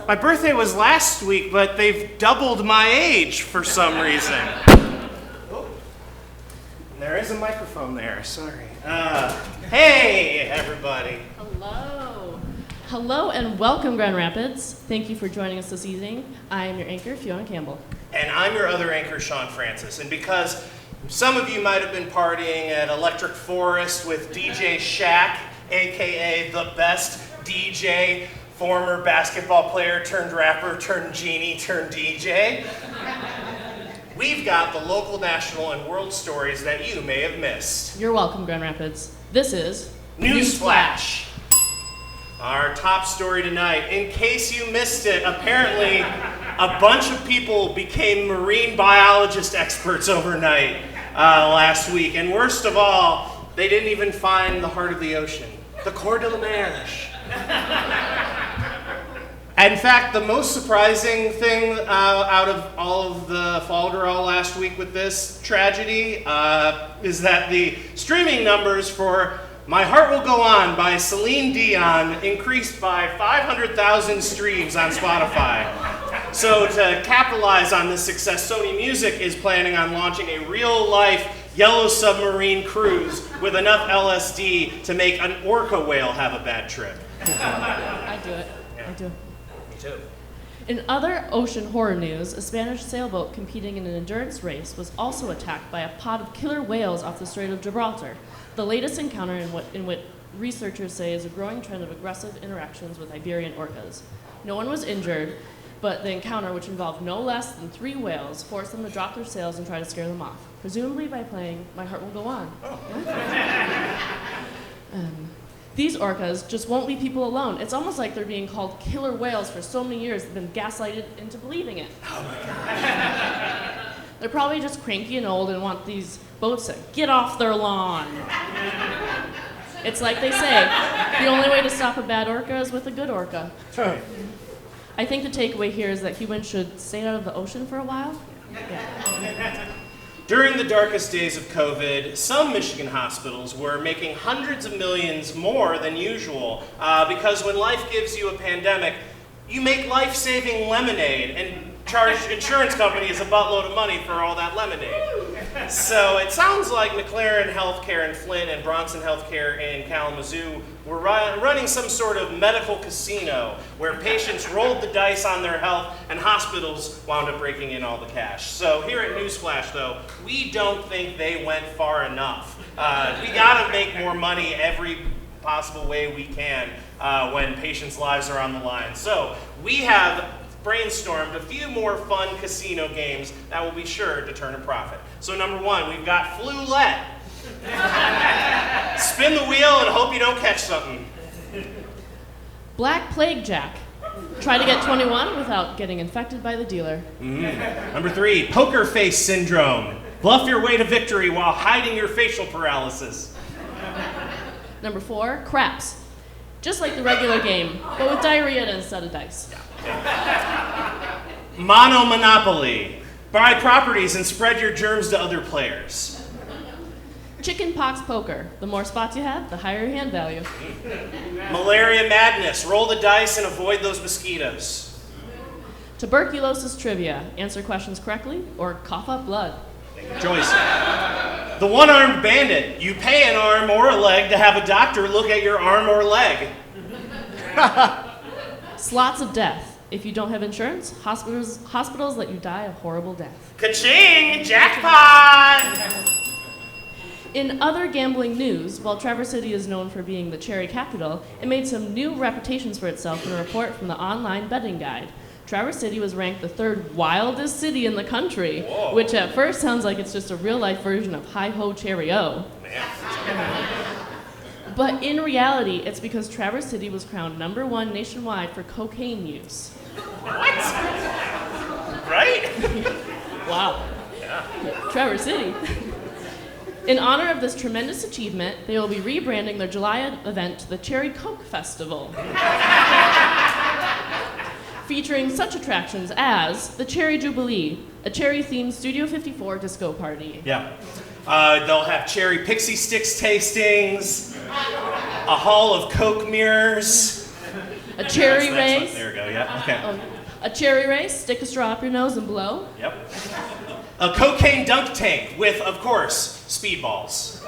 My birthday was last week, but they've doubled my age for some reason. Oh, there is a microphone there, sorry. Hey, everybody. Hello and welcome, Grand Rapids. Thank you for joining us this evening. I am your anchor, Fiona Campbell. And I'm your other anchor, Sean Francis. And because some of you might have been partying at Electric Forest with DJ Shaq, aka the best DJ, former basketball player turned rapper turned genie turned DJ, we've got the local, national, and world stories that you may have missed. You're welcome, Grand Rapids. This is NewsFlash. Our top story tonight, in case you missed it, apparently a bunch of people became marine biologist experts overnight last week. And worst of all, they didn't even find the heart of the ocean, the Corps de la Mer. In fact, the most surprising thing out of all of the falderall last week with this tragedy is that the streaming numbers for My Heart Will Go On by Celine Dion increased by 500,000 streams on Spotify. So to capitalize on this success, Sony Music is planning on launching a real-life yellow submarine cruise with enough LSD to make an orca whale have a bad trip. I do it. Yeah. I do it. Me too. In other ocean horror news, a Spanish sailboat competing in an endurance race was also attacked by a pod of killer whales off the Strait of Gibraltar. The latest encounter in what researchers say is a growing trend of aggressive interactions with Iberian orcas. No one was injured, but the encounter, which involved no less than 3 whales, forced them to drop their sails and try to scare them off, presumably by playing My Heart Will Go On. Oh. Yeah? These orcas just won't leave people alone. It's almost like they're being called killer whales for so many years they've been gaslighted into believing it. Oh my God. They're probably just cranky and old and want these boats to get off their lawn. It's like they say, the only way to stop a bad orca is with a good orca. I think the takeaway here is that humans should stay out of the ocean for a while. Yeah. During the darkest days of COVID, some Michigan hospitals were making hundreds of millions more than usual because when life gives you a pandemic, you make life-saving lemonade and charge insurance companies a buttload of money for all that lemonade. So it sounds like McLaren Healthcare in Flint and Bronson Healthcare in Kalamazoo were running some sort of medical casino where patients rolled the dice on their health and hospitals wound up breaking in all the cash. So here at NewsFlash, though, we don't think they went far enough. We gotta make more money every possible way we can when patients' lives are on the line. So we have brainstormed a few more fun casino games that will be sure to turn a profit. So number 1, we've got Fluette. Spin the wheel and hope you don't catch something. Black Plague Jack. Try to get 21 without getting infected by the dealer. Number 3, Poker Face Syndrome. Bluff your way to victory while hiding your facial paralysis. Number 4, Craps. Just like the regular game, but with diarrhea instead of dice. Monomonopoly. Buy properties and spread your germs to other players. Chicken Pox Poker. The more spots you have, the higher your hand value. Malaria Madness. Roll the dice and avoid those mosquitoes. Tuberculosis Trivia. Answer questions correctly or cough up blood. Josie. The One-Armed Bandit. You pay an arm or a leg to have a doctor look at your arm or leg. Slots of Death. If you don't have insurance, hospitals let you die a horrible death. Ka-ching! Jackpot! In other gambling news, while Trevor City is known for being the cherry capital, it made some new reputations for itself in a report from the online betting guide. Trevor City was ranked the 3rd wildest city in the country, Whoa. which at first sounds like it's just a real-life version of Hi-Ho Cherry-O. But in reality, it's because Trevor City was crowned #1 nationwide for cocaine use. What? Right? Wow. Yeah. Trevor City. In honor of this tremendous achievement, they will be rebranding their July event to the Cherry Coke Festival. Featuring such attractions as the Cherry Jubilee, a cherry-themed Studio 54 disco party. Yeah. They'll have cherry pixie sticks tastings, a hall of Coke mirrors, A cherry That's race. There we go, yeah, okay. Oh, a cherry race, stick a straw up your nose and blow. Yep. A cocaine dunk tank with, of course, speedballs.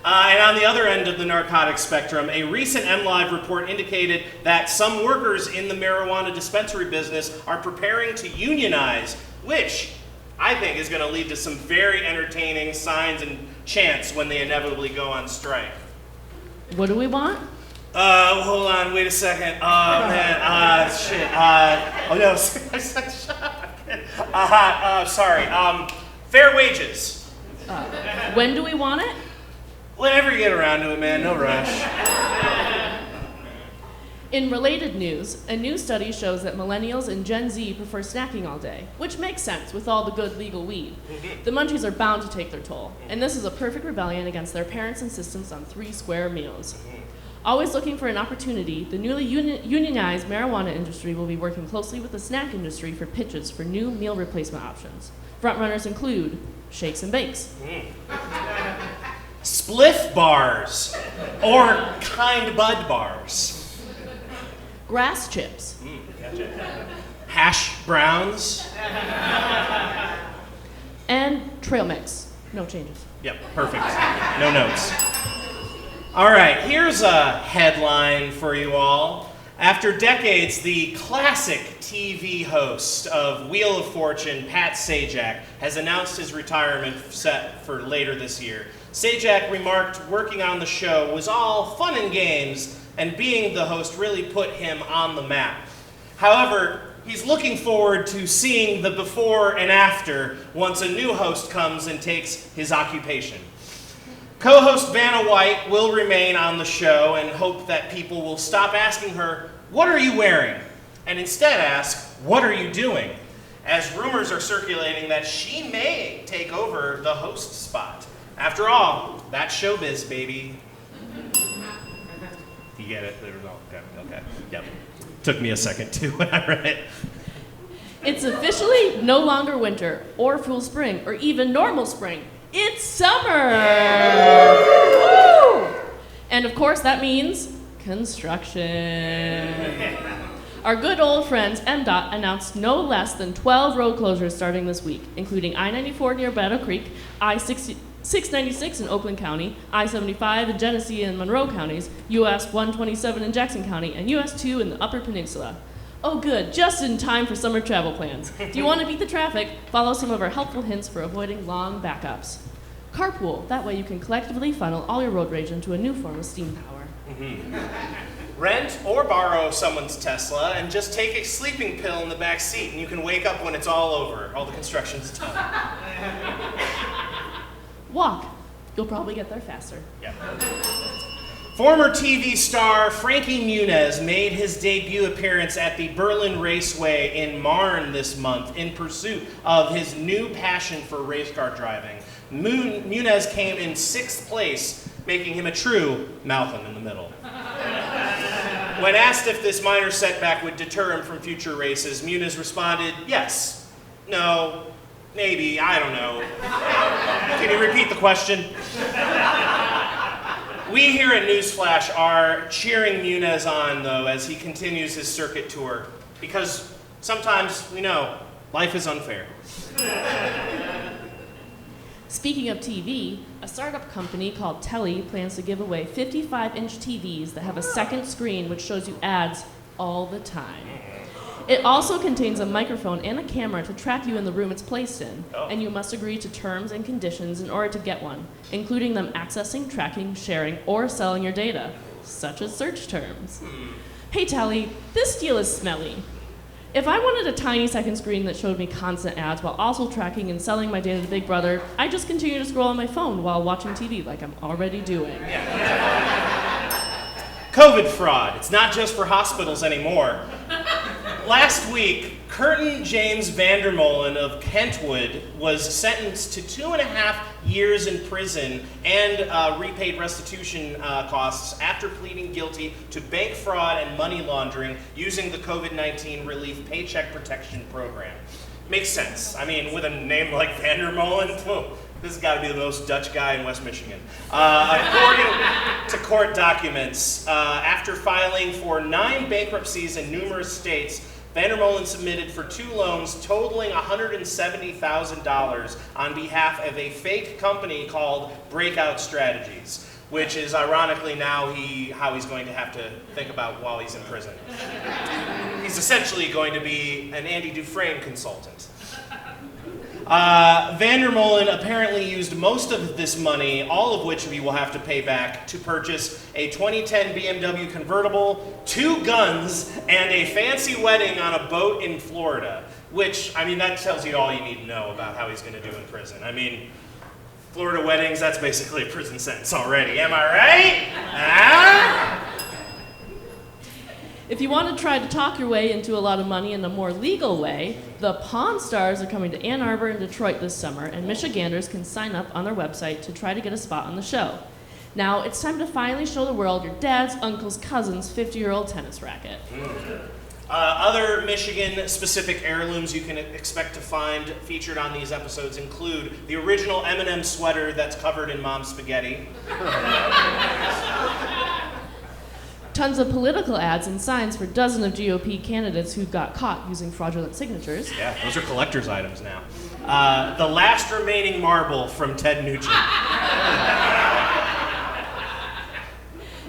And on the other end of the narcotic spectrum, a recent MLive report indicated that some workers in the marijuana dispensary business are preparing to unionize, which I think is going to lead to some very entertaining signs and chants when they inevitably go on strike. What do we want? Hold on, wait a second. Oh, man, shit. Oh, no, sorry. Fair wages. When do we want it? Whenever you get around to it, man, no rush. In related news, a new study shows that millennials and Gen Z prefer snacking all day, which makes sense with all the good legal weed. The munchies are bound to take their toll, and this is a perfect rebellion against their parents' insistence on 3 square meals. Always looking for an opportunity, the newly unionized marijuana industry will be working closely with the snack industry for pitches for new meal replacement options. Frontrunners include shakes and bakes. Spliff bars, or kind bud bars. Grass chips. Gotcha. Hash browns. And trail mix. No changes. Yep, perfect. No notes. All right, here's a headline for you all. After decades, the classic TV host of Wheel of Fortune, Pat Sajak, has announced his retirement set for later this year. Sajak remarked working on the show was all fun and games, and being the host really put him on the map. However, he's looking forward to seeing the before and after once a new host comes and takes his occupation. Co-host Vanna White will remain on the show and hope that people will stop asking her, "What are you wearing?" and instead ask, "What are you doing?" as rumors are circulating that she may take over the host spot. After all, that's showbiz, baby. You get it? Okay. Yep. Took me a second too when I read it. It's officially no longer winter, or full spring, or even normal spring. It's summer! Woo! And of course that means construction. Our good old friends MDOT announced no less than 12 road closures starting this week, including I-94 near Battle Creek, I-696 in Oakland County, I-75 in Genesee and Monroe counties, US 127 in Jackson County, and US 2 in the Upper Peninsula. Oh good, just in time for summer travel plans. Do you want to beat the traffic? Follow some of our helpful hints for avoiding long backups. Carpool, that way you can collectively funnel all your road rage into a new form of steam power. Rent or borrow someone's Tesla and just take a sleeping pill in the back seat and you can wake up when it's all over. All the construction's done. Walk. You'll probably get there faster. Yep. Former TV star Frankie Muniz made his debut appearance at the Berlin Raceway in Marne this month in pursuit of his new passion for race car driving. Muniz came in 6th place, making him a true Malcolm in the Middle. When asked if this minor setback would deter him from future races, Muniz responded, "Yes, no, maybe, I don't know." Can you repeat the question? We here at NewsFlash are cheering Muniz on, though, as he continues his circuit tour, because sometimes we know life is unfair. Speaking of TV, a startup company called Telly plans to give away 55-inch TVs that have a second screen which shows you ads all the time. It also contains a microphone and a camera to track you in the room it's placed in, and you must agree to terms and conditions in order to get one, including them accessing, tracking, sharing, or selling your data, such as search terms. Hey Telly, this deal is smelly. If I wanted a tiny second screen that showed me constant ads while also tracking and selling my data to Big Brother, I just continue to scroll on my phone while watching TV like I'm already doing. COVID fraud. It's not just for hospitals anymore. Last week, Curtin James Vandermolen of Kentwood was sentenced to 2.5 years in prison and repaid restitution costs after pleading guilty to bank fraud and money laundering using the COVID-19 Relief Paycheck Protection Program. Makes sense. I mean, with a name like Vandermolen, This has got to be the most Dutch guy in West Michigan. According to court documents, after filing for 9 bankruptcies in numerous states, Vandermolen submitted for 2 loans totaling $170,000 on behalf of a fake company called Breakout Strategies, which is ironically now how he's going to have to think about while he's in prison. He's essentially going to be an Andy Dufresne consultant. Vandermolen apparently used most of this money, all of which he will have to pay back, to purchase a 2010 BMW convertible, 2 guns, and a fancy wedding on a boat in Florida. Which, I mean, that tells you all you need to know about how he's going to do in prison. I mean, Florida weddings, that's basically a prison sentence already. Am I right? Huh? If you want to try to talk your way into a lot of money in a more legal way, the Pawn Stars are coming to Ann Arbor and Detroit this summer, and Michiganders can sign up on their website to try to get a spot on the show. Now, it's time to finally show the world your dad's uncle's cousin's 50-year-old tennis racket. Other Michigan-specific heirlooms you can expect to find featured on these episodes include the original M&M sweater that's covered in mom's spaghetti. Tons of political ads and signs for dozens of GOP candidates who got caught using fraudulent signatures. Yeah, those are collector's items now. The last remaining marble from Ted Nugent.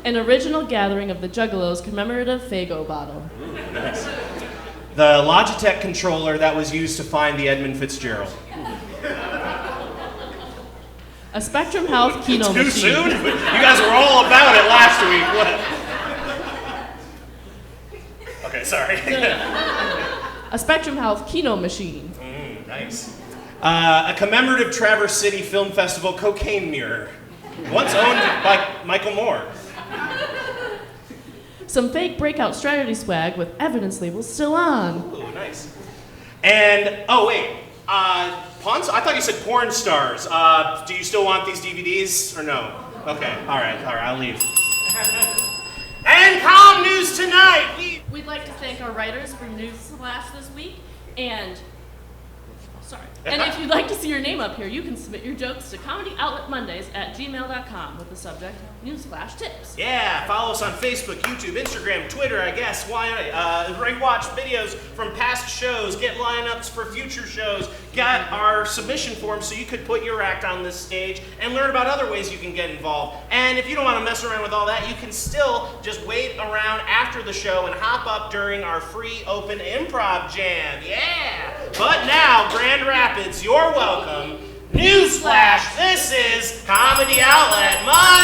An original gathering of the Juggalos commemorative Faygo bottle. Ooh, nice. The Logitech controller that was used to find the Edmund Fitzgerald. A Spectrum Health Keno Too machine. soon? You guys were all about it last week. What? Okay, sorry. A Spectrum Health Keno machine. Nice. A commemorative Traverse City Film Festival cocaine mirror, once owned by Michael Moore. Some fake Breakout Strategy swag with evidence labels still on. Ooh, nice. And, oh wait, Pawns? I thought you said porn stars. Do you still want these DVDs or no? Okay, all right, I'll leave. And COM News tonight! We'd like to thank our writers for NewsFlash this week, and if you'd like to see your name up here, you can submit your jokes to comedyoutletmondays@gmail.com with the subject NewsFlash Tips. Yeah, follow us on Facebook, YouTube, Instagram, Twitter, I guess. Why not? Rewatch videos from past shows, get lineups for future shows, get our submission form so you could put your act on this stage, and learn about other ways you can get involved. And if you don't want to mess around with all that, you can still just wait around after the show and hop up during our free open improv jam. Yeah! But now, Grand Rapids, you're welcome. Newsflash, this is Comedy Outlet Monday!